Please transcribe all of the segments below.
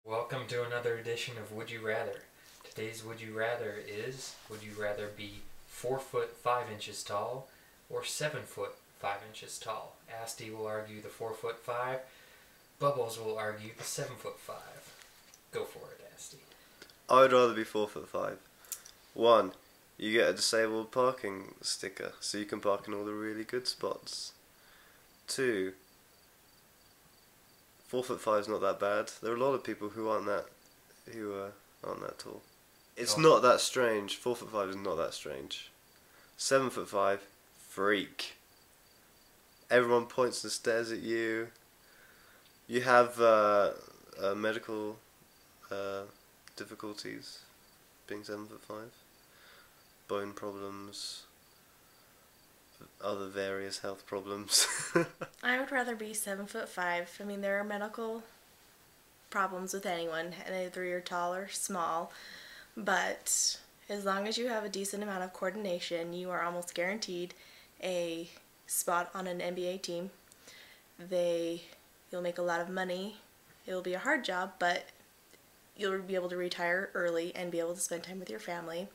Welcome to another edition of Would You Rather. Today's Would You Rather is, would you rather be 4 foot 5 inches tall or 7 foot 5 inches tall? Asti will argue the 4 foot 5, Bubbles will argue the 7 foot 5. Go for it, Asti. I would rather be 4 foot 5. 1, you get a disabled parking sticker, so you can park in all the really good spots. 2, 4 foot 5 is not that bad. There are a lot of people who aren't that tall. It's not that strange. 4 foot 5 is not that strange. 7 foot 5, freak. Everyone points and stares at you. You have medical difficulties being 7 foot 5. Bone problems, other various health problems. I would rather be 7 foot 5. I mean, there are medical problems with anyone, and either you're tall or small, but as long as you have a decent amount of coordination, you are almost guaranteed a spot on an NBA team. You'll make a lot of money. It'll be a hard job, but you'll be able to retire early and be able to spend time with your family.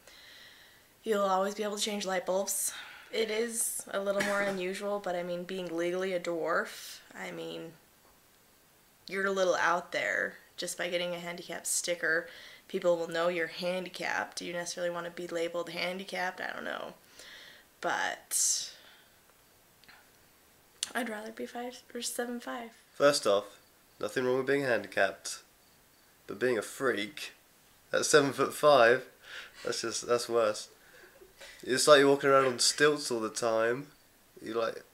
You'll always be able to change light bulbs. It is a little more unusual, but I mean, being legally a dwarf, I mean, you're a little out there. Just by getting a handicap sticker, people will know you're handicapped. Do you necessarily want to be labeled handicapped? I don't know. But I'd rather be 5 or 7'5". First off, nothing wrong with being handicapped, but being a freak at 7 foot 5, that's worse. It's like you're walking around on stilts all the time.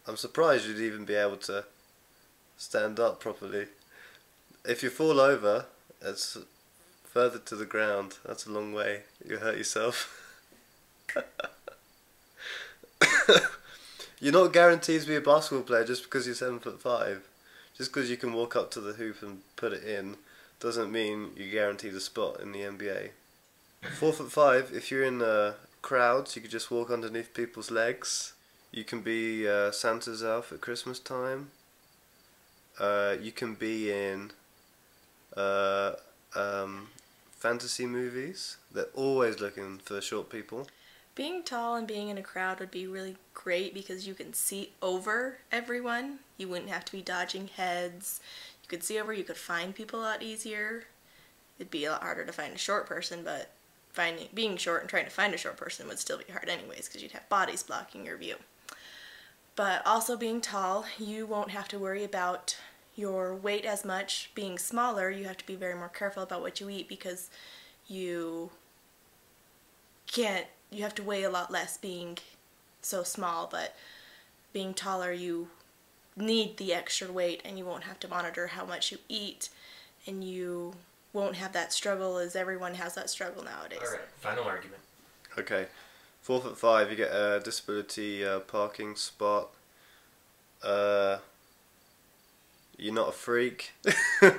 I'm surprised you'd even be able to stand up properly. If you fall over, it's further to the ground. That's a long way. You'll hurt yourself. You're not guaranteed to be a basketball player just because you're 7 foot 5. Just because you can walk up to the hoop and put it in doesn't mean you're guaranteed a spot in the NBA. 4 foot 5, if you're in crowds, you could just walk underneath people's legs. You can be Santa's elf at Christmas time. You can be in fantasy movies. They're always looking for short people. Being tall and being in a crowd would be really great because you can see over everyone. You wouldn't have to be dodging heads. You could see over, you could find people a lot easier. It'd be a lot harder to find a short person, but being short and trying to find a short person would still be hard anyways because you'd have bodies blocking your view. But also being tall, you won't have to worry about your weight as much. Being smaller, you have to be very more careful about what you eat because you have to weigh a lot less being so small, but being taller you need the extra weight and you won't have to monitor how much you eat, and you won't have that struggle as everyone has that struggle nowadays. Alright, final argument. Okay, 4 foot 5, you get a disability parking spot. You're not a freak. You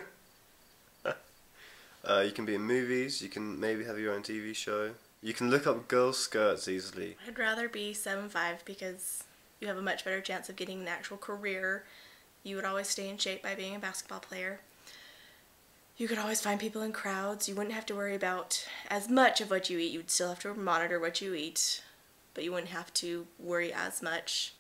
can be in movies, you can maybe have your own TV show. You can look up girls' skirts easily. I'd rather be 7'5" because you have a much better chance of getting an actual career. You would always stay in shape by being a basketball player. You could always find people in crowds. You wouldn't have to worry about as much of what you eat. You would still have to monitor what you eat, but you wouldn't have to worry as much.